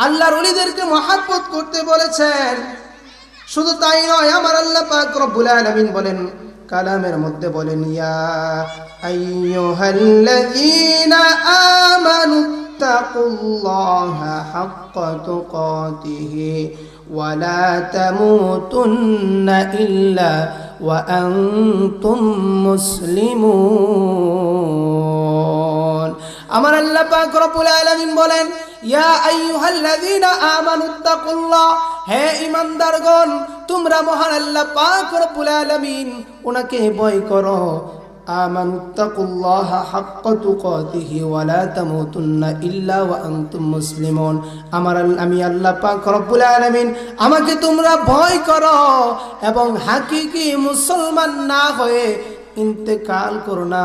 আল্লাহর ওলিদেরকে মহব্বত করতে বলেছেন। শুধু তাই নয়, আমার আল্লাহ পাক রব্বুল আলামিন বলেন, কালামের মধ্যে বলেন, ইয়া আইয়ুহাল্লাযীনা আমানু তাকুল্লাহা হাক্কা তুকাতিহি ওয়া লা তামুতুন্না ইল্লা ওয়া আনতুম মুসলিমুন। আমার আল্লাহ পাক রব্বুল আলামিন বলেন, ইয়া আইয়ুহাল্লাযীনা আমানুত্তাকুল্লাহ, হে ঈমানদারগণ, তোমরা মহান আল্লাহ পাক রব্বুল আলামিন ওনাকে ভয় করো। আমানুত্তাকুল্লাহা হাক্কা তুকাতিহি ওয়া লা তামুতুন্না ইল্লা ওয়া আনতুম মুসলিমুন। আমি আল্লাহ পাক রব্বুল আলামিন, আমাকে তোমরা ভয় করো এবং হাকিকি মুসলমান না হয়ে ইন্তেকাল করো না,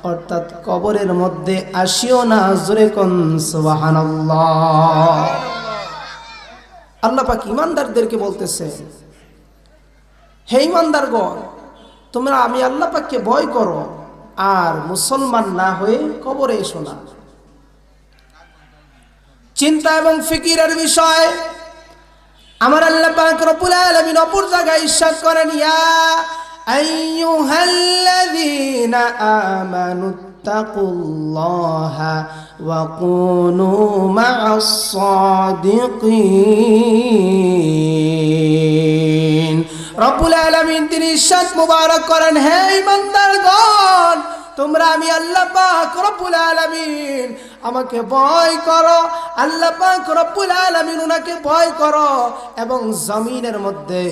অর্থাৎ কবরের মধ্যে আসিও না। জোরে কোন সুবহানাল্লাহ। আল্লাহ পাক ঈমানদারদেরকে বলতেছে, হে ঈমানদারগণ, তোমরা আমি আল্লাহ পাককে ভয় করো আর মুসলমান না হয়ে কবরে এসো না। চিন্তা এবং ফিকিরের বিষয় আমার আল্লাহ পাক রব্বুল আলামিন অপর জায়গায় ইরশাদ করেন, ইয়া আইয়ুহাল্লাযীনা আমানুত্তাকুল্লাহা ওয়া কুনু মা'আস সাদিকিন। রব্বুল আলামিন তিনি ইরশাদ মুবারক করেন, হে ঈমানদারগণ, তোমরা আমি আল্লাহ পাক রব্বুল আলামিন আমাকে ভয় করো, আল্লাহ পাক রব্বুল আলামিন উনাকে ভয় করো এবং জমিনের মধ্যে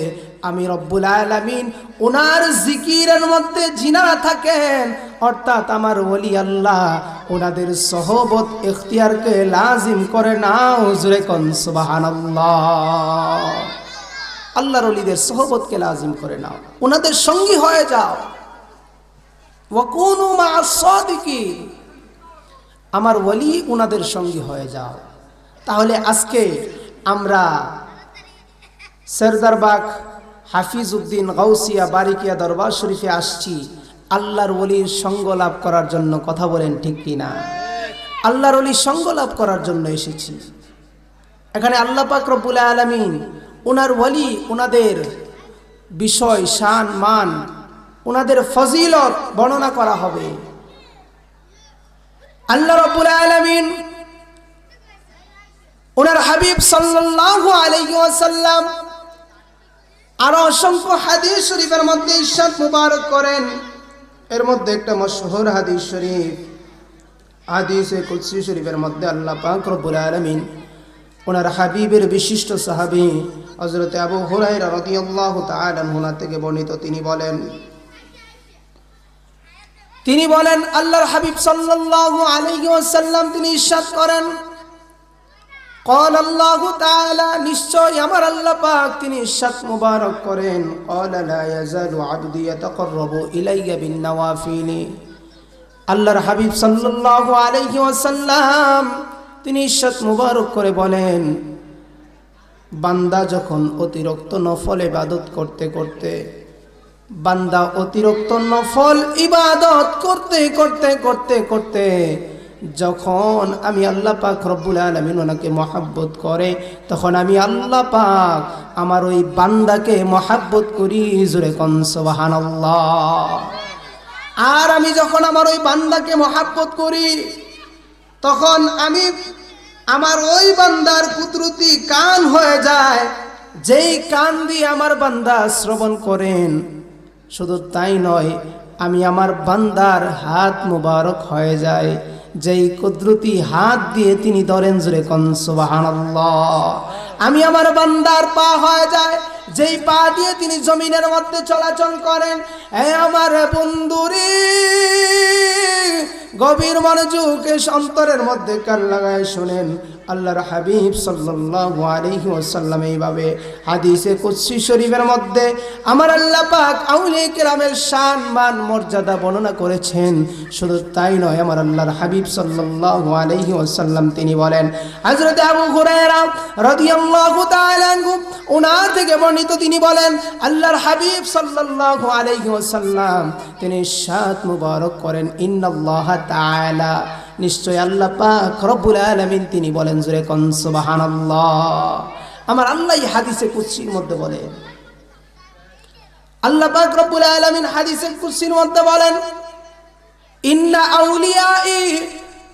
আমি রব্বুল আলামিন উনার জিকিরের মধ্যে জিনা থাকেন, অর্থাৎ আমার ওলি আল্লাহ ওনাদের সহবত ইখতিয়ারকে লাজিম করে নাও। জোরে কোন সুবহানাল্লাহ। আল্লাহর ওলিদের সহবতকে লাজিম করে নাও, ওনাদের সঙ্গী হয়ে যাও। ওয়াকুনু মা'আস সাদিকিন, আমার ওলি ওনাদের সঙ্গী হয়ে যাও। তাহলে আজকে আমরা সরদারবাগ হাফিজউদ্দিন গাউসিয়া বারিকিয়া দরবার শরীফে আসছি আল্লাহর ওলির সঙ্গ লাভ করার জন্য। কথা বলেন ঠিক কিনা? আল্লাহর ওলির সঙ্গ লাভ করার জন্য এসেছি। এখানে আল্লাহ পাক রব্বুল আলামিন ওনার ওলি, ওনাদের বিষয়, শান, মান, ওনাদের ফজিলত বর্ণনা করা হবে। আল্লাহ রাব্বুল আলামিন ওনার হাবিব সাল্লাল্লাহু আলাইহি ওয়াসাল্লাম আরো অসংখ্য হাদিস শরীফের মধ্যে ইরশাদ মুবারক করেন। এর মধ্যে একটা মশহুর হাদিস শরীফ, হাদিসে কুদসি শরীফের মধ্যে আল্লাহ পাক রব্বুল আলামিন ওনার হাবিবের বিশিষ্ট সাহাবী হযরত আবু হুরায়রা রাদিয়াল্লাহু তাআলা আনহু থেকে বর্ণিত, তিনি বলেন আল্লাহর হাবিব সাল্লাল্লাহু আলাইহি ওয়াসাল্লাম তিনি ইরশাদ করেন, قال الله تعالى, নিশ্চয় আমার আল্লাহ পাক তিনি ইরশাদ মুবারক করেন, قال لا يزال عبدي يتقرب الي بالنوافل। আল্লাহর হাবিব সাল্লাল্লাহু আলাইহি ওয়াসাল্লাম তিনি ইরশাদ মুবারক করে বলেন, বান্দা যখন অতিরিক্ত নফল ইবাদত করতে করতে, বান্দা অতিরিক্ত নফল ইবাদত করতে করতে করতে করতে যখন আমি আল্লাহ পাক রব্বুল আলামিন ওনাকে মহব্বত করে, তখন আমি আল্লাহ পাক আমার ওই বান্দাকে মহব্বত করি। জোরে কোন সুবহানাল্লাহ। আর আমি যখন আমার ওই বান্দাকে মহব্বত করি, তখন আমি আমার ওই বান্দার কুদরতি কান হয়ে যায়, যেই কান দিয়ে আমার বান্দা শ্রবণ করেন। শুধু তাই নয়, আমি আমার বান্দার হাত মুবারক হয়ে যায়, যেই কুদরতি হাত দিয়ে তিনি ধরেন। জোরে কোন সুবহানাল্লাহ। আমি আমার বান্দার পা হয়ে যায়, যেই পা দিয়ে তিনি জমিনের মধ্যে চলাচল করেন। এ আমার বন্ধুরে, গভীর মনোযোগে অন্তরের মধ্যে কান লাগায় শুনেন। আল্লাহর হাবিব সাল্লাল্লাহু আলাইহি ওয়াসাল্লাম এইভাবে হাদিসে কুদসি শরীফের মধ্যে আমার আল্লাহ পাক আউলিয়া কিরামের শান, মান, মর্যাদা বর্ণনা করেছেন। শুধু তাই নয়, আমার আল্লাহর হাবিব সাল্লাল্লাহু আলাইহি ওয়াসাল্লাম তিনি বলেন, হযরত আবু হুরায়রা রাদিয়াল্লাহু তাআলা আনহু ওনার থেকে বর্ণিত, তিনি বলেন আল্লাহর হাবিব সাল্লাল্লাহু আলাইহি ওয়াসাল্লাম তিনি ইরশাদ মুবারক করেন, ইন্নাল্লাহা তাআলা নিশ্চয় আল্লাহ পাক রব্বুল আলামিন তিনি বলেন, জোরে কোন সুবহানাল্লাহ। আমার আল্লাহ হাদিসে কুদসির মধ্যে বলেন, আল্লাহ পাক রব্বুল আলামিন হাদিসে কুদসির মধ্যে বলেন, ইন্না আউলিয়াই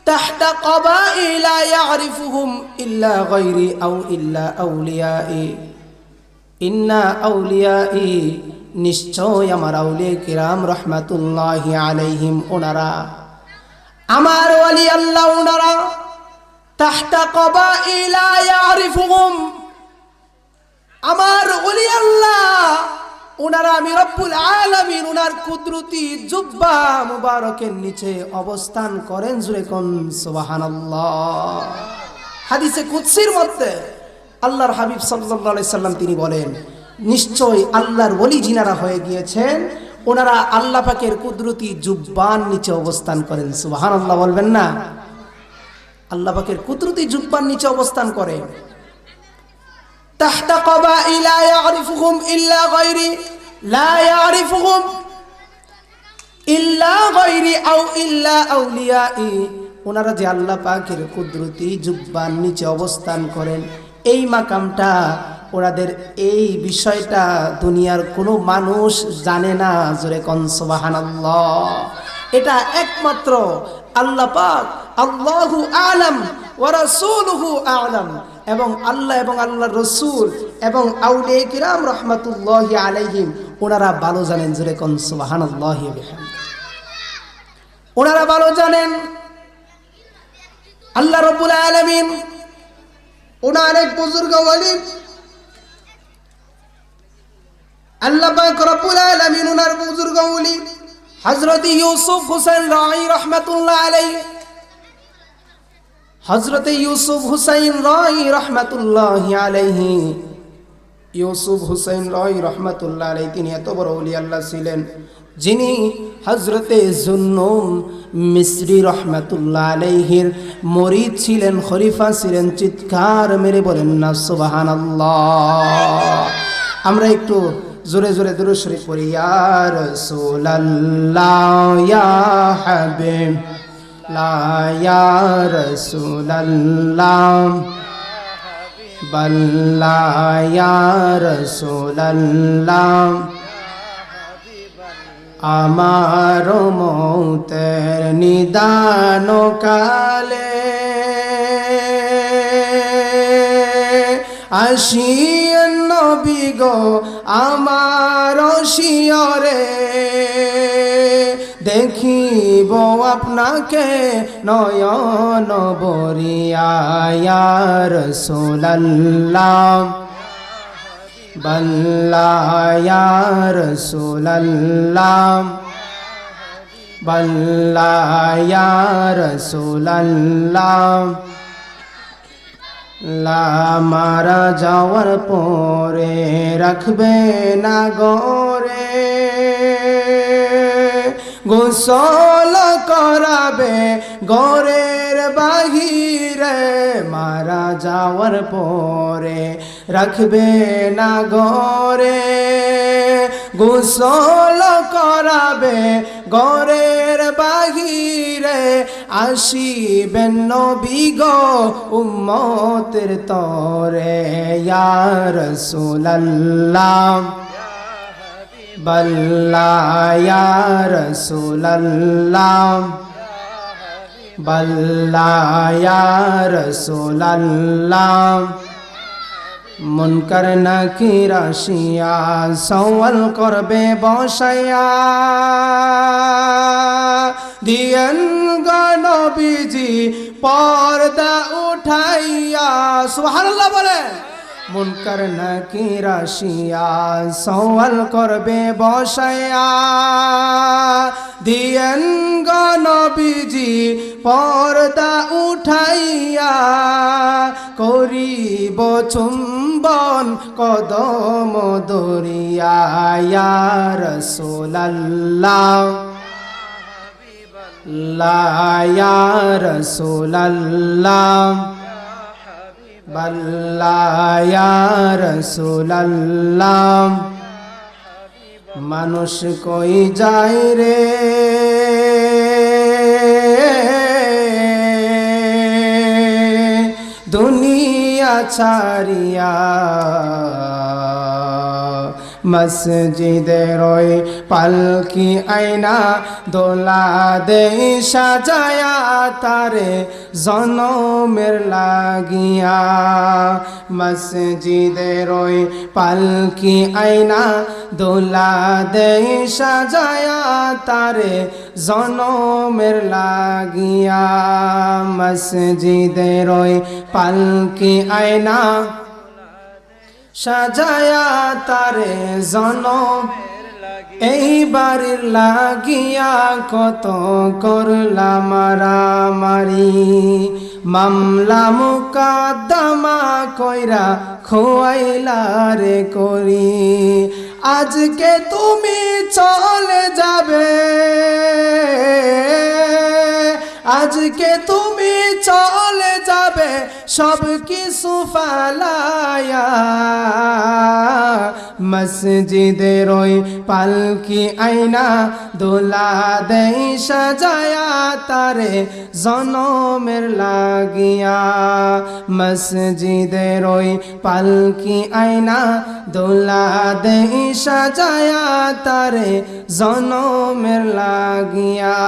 তাহতা কবাইল লা ইয়ারিফুহুম ইল্লা গায়রি আও ইল্লা আউলিয়াই। ইন্না আউলিয়াই, নিশ্চয় আমার আউলিয়া কিরাম রহমাতুল্লাহি আলাইহিম, ওনারা আমার ওয়ালি আল্লাহ, ওনারা তাহতা কবাইল লা ইয়ারিফুহুম, আমার ওলি আল্লাহ ওনারা আমি রব্বুল আলামিন ওনার কুদরতি জুব্বা মুবারকের নিচে অবস্থান করেন, জুরে কোন সুবহানাল্লাহ। হাদিসে কুদসির মধ্যে আল্লাহর হাবিব সাল্লাল্লাহু আলাইহি সাল্লাম তিনি বলেন, নিশ্চয় আল্লাহর ওলি যিনারা হয়ে গিয়েছেন ওনারা আল্লাহ পাকের কুদরতি জুব্বার নিচে অবস্থান করেন। সুবহানাল্লাহ বলবেন না? আল্লাহ পাকের কুদরতি জুব্বার নিচে অবস্থান করেন। তাহতা কবাইল লা ইয়ারিফুহুম ইল্লা গায়রি, লা ইয়ারিফুহুম ইল্লা গায়রি আও ইল্লা আউলিয়াই, ওনারা যে আল্লাহ পাকের কুদরতি জুব্বার নিচে অবস্থান করেন, এই মাকামটা ওনাদের, এই বিষয়টা দুনিয়ার কোনো মানুষ জানে না, জোরে কোন সুবহানাল্লাহ। এটা একমাত্র আল্লাহ পাক, আল্লাহু আ'লাম ওয়া রাসূলুহু আ'লাম, এবং আল্লাহ এবং আল্লাহর রাসূল এবং আউলিয়া কিরাম রাহমাতুল্লাহি আলাইহিম ওনারা ভালো জানেন, জোরে কোন সুবহানাল্লাহি ওয়া বিহামদিহি। ওনারা ভালো জানেন আল্লাহ রাব্বুল আলামিন ওনার এক বুজুর্গ ওলি, আল্লাহ পাক রব্বুল আলামিন ওনার বুজুর্গ ওলি হযরত ইউসুফ হুসাইন রাই রাহমাতুল্লাহ আলাইহি, হযরত ইউসুফ হুসাইন রাই রাহমাতুল্লাহি আলাইহি, ইউসুফ হুসাইন রাই রাহমাতুল্লাহ আলাইহি তিনি এত বড় ওলি আল্লাহ ছিলেন, যিনি হযরতে জুন্নুন মিসরি রাহমাতুল্লাহ আলাইহির মুরিদ ছিলেন, খলিফা ছিলেন। চিৎকার মেরে বলেন না সুবহানাল্লাহ। আমরা একটু জোরে জোরে দুরূদ শরীফ পড়ি, ইয়া রাসূলুল্লাহ ইয়া হাবিব লা ইয়া রাসূলুল্লাহ বাল্লা ইয়া রাসূলুল্লাহ, আমার মৌতের নিদান কালে আসিয়েন নবী গো আমার শিয়রে, দেখিব আপনাকে নয়ন বরিয়া, ইয়া রাসূলুল্লাহ বাল্লা ইয়া রাসূলুল্লাহ বাল্লা ইয়া রাসূলুল্লাহ। লা মারা যাওয়ার পরে রাখবে না গরে, গোসল করাবে গরের বাহিরে, মারা যাওয়ার পরে রাখবে না গরে, গোসল করাবে গরের বাহিরে, আসিবেন নবী গো উম্মতের তরে, ইয়া রাসূলুল্লাহ বাল্লা ইয়া রাসূলুল্লাহ বাল্লা ইয়া রাসূলুল্লাহ। মুনকার নাকির আসিয়া সওয়াল করবে বসাইয়া, দিয়েন গো নবীজি পর্দা উঠাইয়া, সুবহানাল্লাহ বলেন। মুনকার নাকির আসিয়া সওয়াল করবে বসাইয়া, দিয়েন গো নবীজি পর্দা উঠাইয়া, করিব চুম্বন কদম দরিয়া, ইয়া রাসূলুল্লাহ লা ইয়া রাসূলুল্লাহ বাল্লা ইয়া রাসূলুল্লাহ। মানুষ কই যায় রে দুনিয়া ছাড়িয়া মসজিদের ওই পালকি আয়না দোলা দে সাজায়া তারে জনমের লাগিয়া মসজিদের ওই পালকি আয়না দোলা দে সাজায়া তারে জনমের লাগিয়া মসজিদের ওই পালকি আয়না সাজায়া তারে জনম এই বাড়ির লাগিয়া কত করলা মারামারি মামলা মুকদ্দমা কইরা খোয়াইলা রে করি আজকে তুমি চলে যাবে আজকে তুমি চলে যাবে সব কিছু ফালায়া মসজিদের ওই পালকি আয়না দোলা দেই সাজায়া তারে জনমের লাগিয়া মসজিদের ওই পালকি আয়না দোলা দেই সাজায়া তারে জনমের লাগিয়া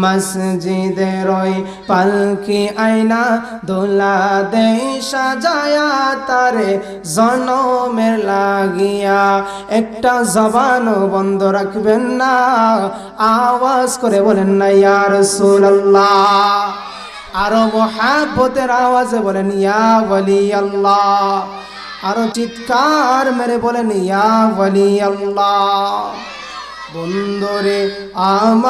মসজিদের ওই পালকি আয়না দোলা দেই সাজায়া তারে জনমের লাগিয়া একটা জবানও বন্ধ রাখবেন না আওয়াজ করে বলেন না ইয়া রাসূলুল্লাহ আরো মুহাব্বতের আওয়াজে বলেন ইয়া ওয়ালি আল্লাহ আরো চিৎকার মেরে বলেন ইয়া ওয়ালি আল্লাহ বন্ধুরে আমার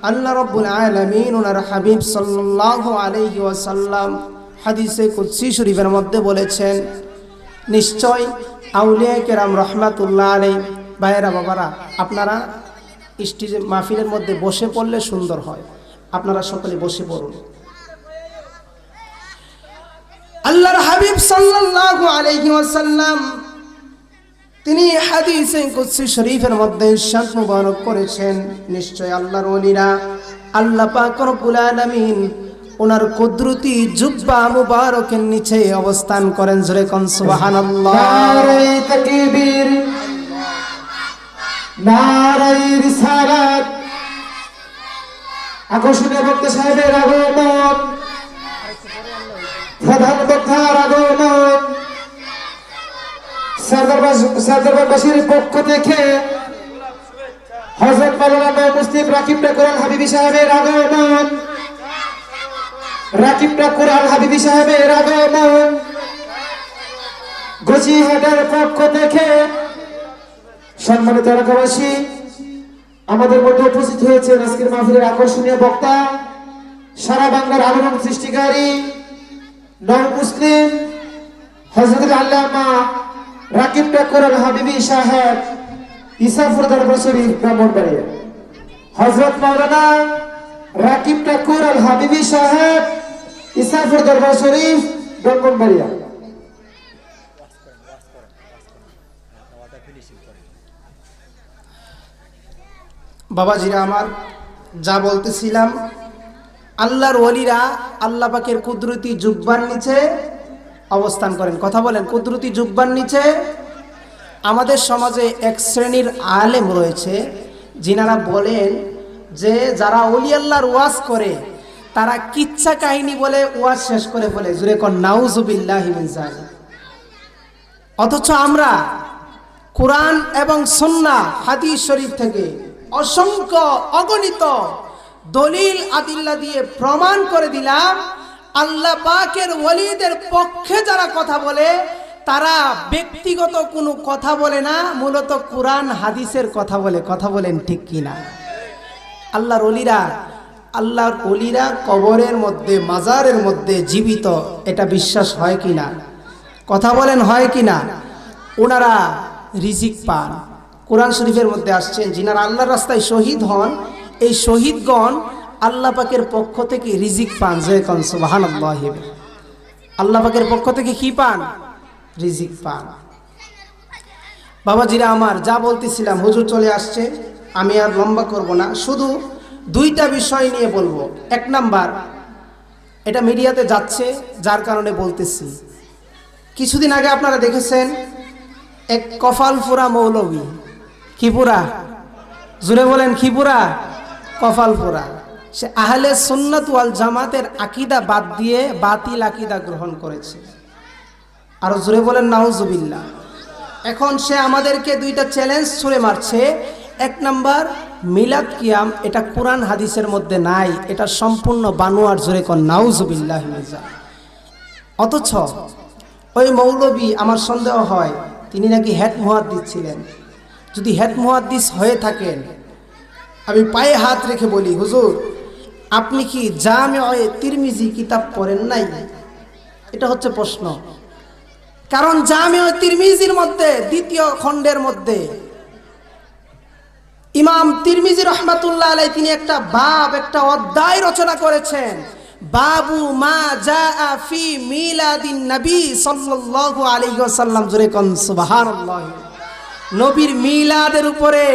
আল্লাহ রাব্বুল আলামিন ওনার হাবিব সাল্লাল্লাহু আলাইহি ওয়াসাল্লাম হাদিসে কুদসি শরীফের মধ্যে বলেছেন নিশ্চয় আউলিয়া কেরাম রহমাতুল্লাহ আলাইহি ভাইয়েরা বাবারা আপনারা স্টেজে মাহফিলের মধ্যে বসে পড়লে সুন্দর হয় আপনারা সকলে বসে পড়ুন আল্লাহর হাবিব সাল্লাল্লাহু আলাইহি ওয়াসাল্লাম তিনি হাদিসে কুদসি শরীফের মধ্যে ইরশাদ মুবারক করেছেন নিশ্চয় আল্লাহর ওলিরা আল্লাহ পাক রব্বুল আলামিন ওনার কুদরতি জুব্বা মুবারকের নিচে অবস্থান করেন জোরে কোন সুবহানাল্লাহ নারে তাকবীর নারে রিসালাত আকর্ষণীয় বক্তা সাহেবের আগমন প্রধান বক্তার আগমন সরদারবাসীর পক্ষ থেকে হযরত মাওলানা মুফতি রাকিবুল কোরআন হাবিবি সাহেবের আগমন রাকিবুল কোরআন হাবিবি সাহেবের আগমন গজিহাটের পক্ষ থেকে সম্মানিত এলাকাবাসী আমাদের মধ্যে উপস্থিত হয়েছেন আজকের মাহফিলের আকর্ষণীয় বক্তা সারা বাংলার আলোড়ন সৃষ্টিকারী নও মুসলিম হযরত আল্লামা রাকিবুল কোরআন হাবিবি সাহেব ইসাফুর দরবার শরীফ ব্রাহ্মণবাড়িয়া হযরত মাওলানা রাকিবুল কোরআন হাবিবি সাহেব ইসাফুর দরবার শরীফ ব্রাহ্মণবাড়িয়া বাবাজিরা আমার যা বলতেছিলাম আল্লাহর ওলিরা আল্লাহ পাকের কুদরতি জুব্বার নিচে অবস্থান করেন কথা বলেন কুদরতি জুব্বার নিচে আমাদের সমাজে এক শ্রেণীর আলেম রয়েছে যিনারা বলেন যে যারা ওলি আল্লাহর ওয়াজ করে তারা কিচ্ছা কাহিনী বলে ওয়াজ শেষ করে বলে জুরে কোন নাউজুবিল্লাহি মিন যালিক অথচ আমরা কোরআন এবং সুন্নাহ হাদিস শরীফ থেকে অসংখ্য অগণিত দলিল আদিল্লা দিয়ে প্রমাণ করে দিলাম আল্লাহ পাকের ওলিদের পক্ষে যারা কথা বলে তারা ব্যক্তিগত কোনো কথা বলে না মূলত কোরআন হাদিসের কথা বলে কথা বলেন ঠিক কিনা আল্লাহর ওলিরা কবরের মধ্যে মাজারের মধ্যে জীবিত এটা বিশ্বাস হয় কিনা কথা বলেন হয় কিনা ওনারা রিজিক পান কোরআন শরীফের মধ্যে আসছেন যিনারা আল্লাহর রাস্তায় শহীদ হন এই শহীদগণ আল্লাহ পাকের পক্ষ থেকে রিজিক পান জয় কোন সুবহানাল্লাহ আল্লাহ পাকের পক্ষ থেকে কি পান রিজিক পান বাবাজিরা আমার যা বলতেছিলাম হুজুর চলে আসছে আমি আর লম্বা করব না শুধু দুইটা বিষয় নিয়ে বলবো। এক নাম্বার, এটা মিডিয়াতে যাচ্ছে যার কারণে বলতেছি। কিছুদিন আগে আপনারা দেখেছেন এক কপালপুরা মৌলবী, খিপুরা, জুড়ে বলেন খিপুরা, কপালপুরা, সে আহলে সুন্নাত ওয়াল জামাতের আকীদা বাদ দিয়ে বাতিল আকীদা গ্রহণ করেছে। আর জুড়ে বলেন নাউজুবিল্লাহ। এখন সে আমাদেরকে দুইটা চ্যালেঞ্জ ছুড়ে মারছে। এক নাম্বার, মিলাদ কিয়াম এটা কোরআন হাদিসের মধ্যে নাই, এটা সম্পূর্ণ বানোয়ার, জোরে কোন নাউজুবিল্লাহ। অথচ ওই মৌলবী, আমার সন্দেহ হয় তিনি নাকি হেড মুহাদ্দিস ছিলেন। যদি হেড মুহাদ্দিস হয়ে থাকেন, আমি পায়ে হাত রেখে বলি, হুজুর আপনি কি জামিয়ে তিরমিজি কিতাব পড়েন নাই? এটা হচ্ছে প্রশ্ন। কারণ জামিয়ে তিরমিজির মধ্যে দ্বিতীয় খণ্ডের মধ্যে ইমাম তিরমিজি রহমাতুল্লাহ আলাইহি তিনি একটা বাব, একটা অধ্যায় রচনা করেছেন, বাবু মা জাআ ফি মিলাদিন নবী সাল্লাল্লাহু আলাইহি ওয়াসাল্লাম। জোরে কোন সুবহানাল্লাহ। নবীর মিলাদের উপরে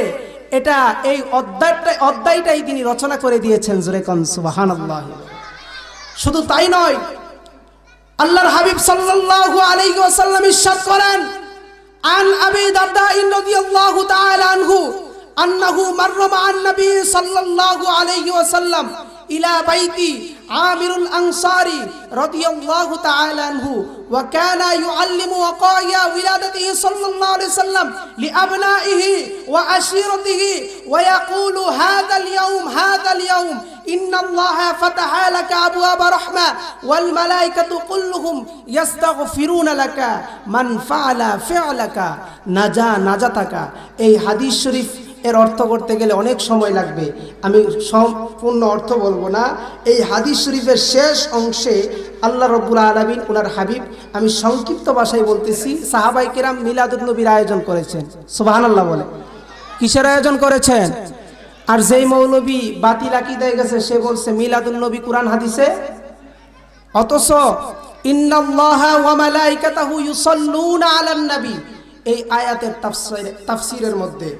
এটা, এই অধ্যায়টাই তিনি রচনা করে দিয়েছেন। জোরে কোন সুবহানাল্লাহ। শুধু তাই নয়, আল্লাহর হাবিব সাল্লাল্লাহু আলাইহি ওয়াসাল্লাম ইরশাদ করেন, আন আবি দারদা রাদিয়াল্লাহু তাআলা আনহু আন্নাহু মাররা মা'আন নবী সাল্লাল্লাহু আলাইহি ওয়াসাল্লাম ইলা বাইতি আমিরুল আনসারী রাদিয়াল্লাহু তাআলা আনহু ওয়া কানা ইউআল্লিমু ওয়াকায়া উলাদাতিহি সাল্লাল্লাহু আলাইহি ওয়াসাল্লাম লিআবনাইহি ওয়া আশিরাতিহি ওয়া ইয়াকুলু হাযাল ইয়াউম ইন্নাল্লাহা ফাতাহা লাকা আবওয়াবা রাহমা ওয়াল মালায়েকাতু কুল্লুহুম ইস্তাগফিরুনা লাকা মান ফাআলা ফি'লাকা নাজাতাকা। এই হাদিস শরীফ এর অর্থ করতে গেলে অনেক সময় লাগবে, আমি সম্পূর্ণ অর্থ বলবো না। এই হাদিস শরীফের শেষ অংশে আল্লাহ রাব্বুল আলামিন ওনার হাবিব, আমি সংক্ষিপ্ত ভাষায় বলতেছি, সাহাবায়ে কেরাম মিলাদুন নবীর আয়োজন করেছেন। সুবহানাল্লাহ বলে। কিসের আয়োজন করেছেন? আর যেই মৌলবী বাতিল আকীদায় গেছে সে বলছে মিলাদুন নবী কোরআন হাদিসে। অথচ ইন্নাল্লাহা ওয়া মালাইকাতাহু ইউসাল্লুনা আলান নবী, এই আয়াতের তাফসীরের মধ্যে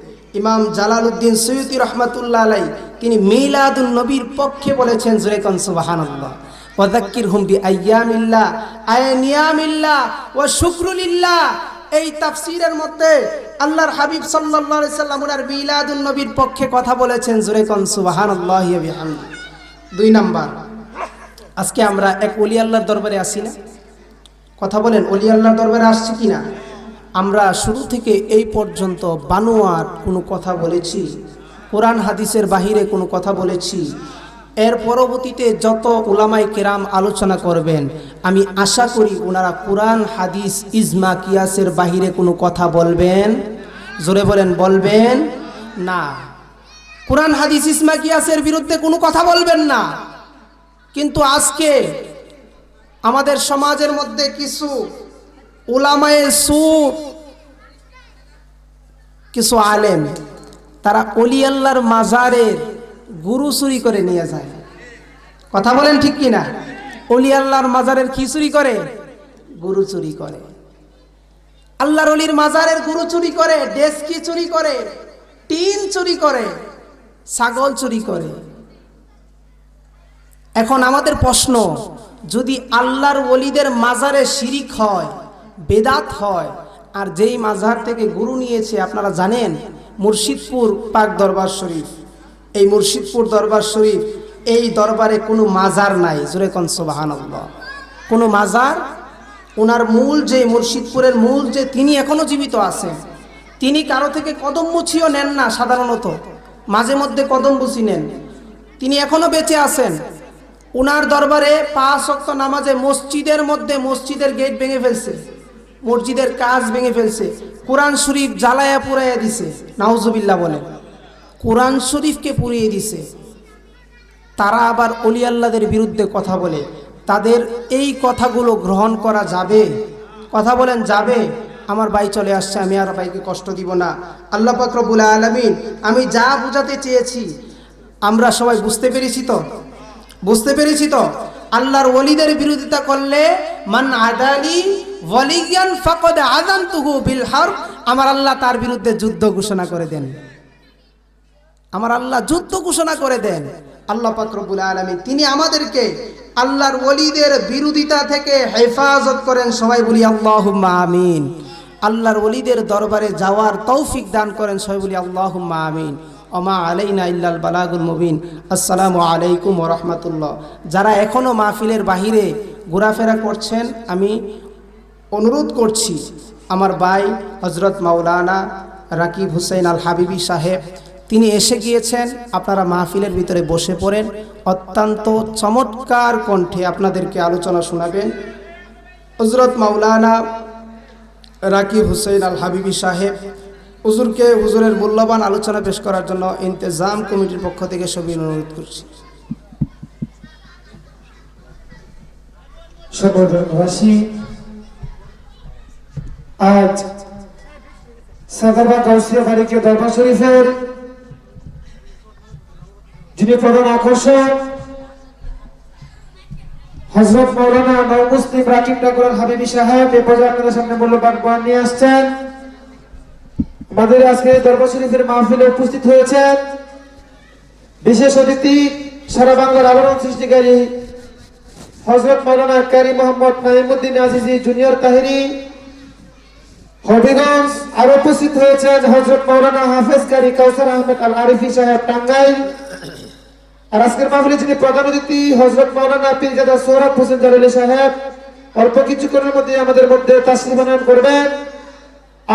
ইমাম জালালউদ্দিন সুয়ুতী রাহমাতুল্লাহ আলাইহি তিনি মিলাদুন নবীর পক্ষে বলেছেন। জোরে কোন সুবহানাল্লাহ। ওয়া যাক্কিরহুম বিআইয়ামিল্লাহ আয়ানিয়ামিল্লাহ ওয়া শুকরুলিল্লাহ। এই তাফসীরের মধ্যে আল্লাহর হাবিব সাল্লাল্লাহু আলাইহি সাল্লাম ওনার মিলাদুন নবীর পক্ষে কথা বলেছেন। জোরে কোন সুবহানাল্লাহি ওয়া বিহামদি। দুই নাম্বার, আজকে আমরা এক ওলি আল্লাহর দরবারে আসি না? কথা বলেন, ওলি আল্লাহর দরবারে আসছি কিনা? আমরা শুরু থেকে এই পর্যন্ত বানোয়ার কোনো কথা বলেছি? কোরআন হাদিসের বাহিরে কোনো কথা বলেছি? এর পরবর্তীতে যত উলামায়ে কেরাম আলোচনা করবেন, আমি আশা করি ওনারা কোরআন হাদিস ইজমা কিয়াসের বাহিরে কোনো কথা বলবেন? জোরে বলেন, বলবেন না। কোরআন হাদিস ইজমা কিয়াসের বিরুদ্ধে কোনো কথা বলবেন না। কিন্তু আজকে আমাদের সমাজের মধ্যে কিছু উলামায়ে সু, কিছু আলেম, তারা ওলি আল্লাহর মাজারের গুরু চুরি করে নিয়ে যায়। কথা বলেন ঠিক কিনা? ওলি আল্লাহর মাজারের কি চুরি করে? গুরু চুরি করে। আল্লাহর ওলির মাজারের গুরু চুরি করে, ডেস্কি চুরি করে, টিন চুরি করে, ছাগল চুরি করে। এখন আমাদের প্রশ্ন, যদি আল্লাহর ওলিদের মাজারে শিরিক হয়, বেদাত হয়, আর যেই মাজার থেকে গুরু নিয়েছে আপনারা জানেন মুর্শিদপুর পাক দরবার শরীফ, এই মুর্শিদপুর দরবার শরীফ, এই দরবারে কোনো মাজার নাই। জোরে কোন সুবহানাল্লাহ। কোনো মাজার, ওনার মূল যে মুর্শিদপুরের মূল যে তিনি এখনো জীবিত আছেন, তিনি কারো থেকে কদম মুছিও নেন না। সাধারণত মাঝে মধ্যে কদম মুছি নেন, তিনি এখনো বেঁচে আছেন। ওনার দরবারে 5 ওয়াক্ত নামাজে মসজিদের মধ্যে মসজিদের গেট ভেঙে ফেলছে, মসজিদের কাজ ভেঙে ফেলছে, কোরআন শরীফ জ্বালায়া পুড়াইয়া দিছে। নাউজুবিল্লাহ বলে, কোরআন শরীফকে পুড়িয়ে দিছে। তারা আবার ওলি আল্লাহদের বিরুদ্ধে কথা বলে। তাদের এই কথাগুলো গ্রহণ করা যাবে? কথা বলেন, যাবে? আমার ভাই চলে আসছে, আমি আর ভাইকে কষ্ট দিব না। আল্লাহ পাক রব্বুল আলামিন, আমি যা বুঝাতে চেয়েছি আমরা সবাই বুঝতে পেরেছি তো? বুঝতে পেরেছি তো? আল্লাহর ওলিদের বিরোধিতা করলে মান আদালি ওয়ালিয়ান ফাকাদ আযানতুহু বিল হারব, আমার আল্লাহ তার বিরুদ্ধে যুদ্ধ ঘোষণা করে দেন। আমার আল্লাহ যুদ্ধ ঘোষণা করে দেন। আল্লাহ পাক রব্বুল আলামিন তিনি আমাদেরকে আল্লাহর ওলিদের বিরোধিতা থেকে হেফাজত করেন। সবাই বলি আল্লাহুম্মা আমিন। আল্লাহর ওলিদের দরবারে যাওয়ার তৌফিক দান করেন। সবাই বলি আল্লাহুম্মা আমিন। ওমা আলাইনা ইল্লাল বালাগুল মুবিন। আসসালামু আলাইকুম ওয়া রাহমাতুল্লাহ। যারা এখনো মাহফিলের বাহিরে ঘোরাফেরা করছেন, আমি অনুরোধ করছি, আমার ভাই হযরত মাওলানা রাকিব হুসাইন আল হাবিবি সাহেব তিনি এসে গিয়েছেন। আপনারা মাহফিলের ভিতরে বসে পড়েন। অত্যন্ত চমৎকার কণ্ঠে আপনাদেরকে আলোচনা শোনাবেন হযরত মাওলানা রাকিব হুসাইন আল হাবিবি সাহেব। হুজুরকে হুজুরের মূল্যবান আলোচনা পেশ করার জন্য ইন্তেজাম কমিটির পক্ষ থেকে সবিনয় অনুরোধ করছি। সর্বদেশবাসী, আজ সাদাবা গাউসিয়া বাড়িকে দরবার শরীফের যিনি প্রধান আকর্ষণ হযরত মাওলানা মুসলিম রাকিব নগর হাবিবি সাহেব এ পর্যায়ে আপনাদের সামনে মূল্যবান বয়ান নিয়ে আসছেন। আমাদের আজকে দরবার শরীফের মাহফিলে উপস্থিত হয়েছেন বিশেষ অতিথি সারা বাংলার আলোড়ন সৃষ্টিকারী হযরত মাওলানা কারি মোহাম্মদ নাইমুদ্দিন আজিজি জুনিয়র তাহিরি হবিগঞ্জ। আর উপস্থিত হয়েছেন হযরত মাওলানা হাফেজ কারি কাউসার আহমেদ আল আরিফি সাহেব টাঙ্গাইল। আর আজকের মাহফিলে যিনি প্রধান অতিথি হযরত মাওলানা পীরজাদা সোহরাব হোসেন জালালী সাহেব অল্প কিছুক্ষণের মধ্যে আমাদের মধ্যে তাশরীফ আনয়ন করবেন।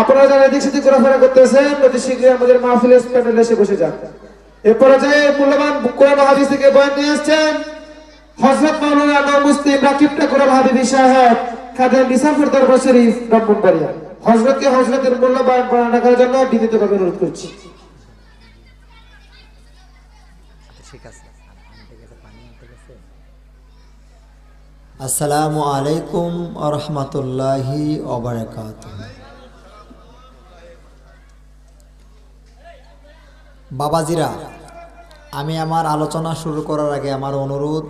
আপনারা যারা এদিক সেদিক ঘোরাফেরা করতেছেন অতি শীঘ্রই আমাদের মাহফিলের প্যানেলে এসে বসে যান। এ পর্যায়ে মূল্যবান কোরআন ও হাদিস থেকে বয়ান নিয়ে আসছেন হযরত মাওলানা মুসলিম রাকিব নগর হাবিবি সাহেব খাদেম নিসামপুর দরবার শরীফ ব্রাহ্মণবাড়িয়া। হযরতকে হযরতের মূল্যবান বয়ান রাখার জন্য বিনীতভাবে অনুরোধ করছি। আসসালামু আলাইকুম ওয়া রাহমাতুল্লাহি ওয়া বারাকাতুহু। বাবাজিরা, আমি আমার আলোচনা শুরু করার আগে আমার অনুরোধ,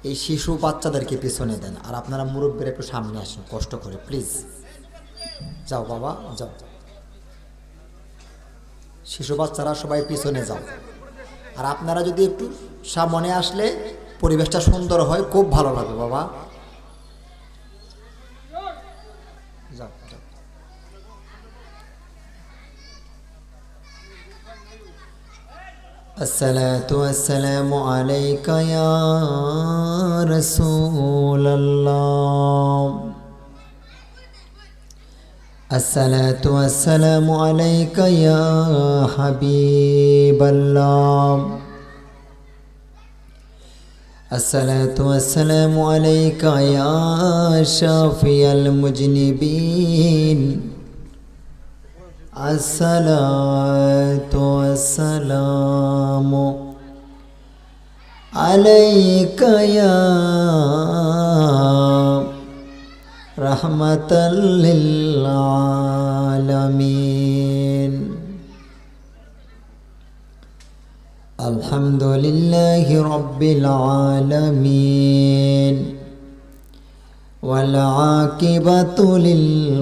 এই শিশু বাচ্চাদেরকে পিছনে দেন, আর আপনারা মুরব্বীরা একটু সামনে আসুন কষ্ট করে প্লিজ। যাও বাবা যাও, শিশু বাচ্চারা সবাই পিছনে যাও। আর আপনারা যদি একটু সামনে আসলে পরিবেশটা সুন্দর হয়, খুব ভালো লাগবে বাবা। যাও যাও। الصلاة والسلام عليك يا رسول الله. الصلاة والسلام عليك يا حبيب الله. الصلاة والسلام عليك يا شافي المذنبين. الصلاة والسلام عليك يا رحمة للعالمين. الحمد لله رب العالمين والعاقبة للمتقين.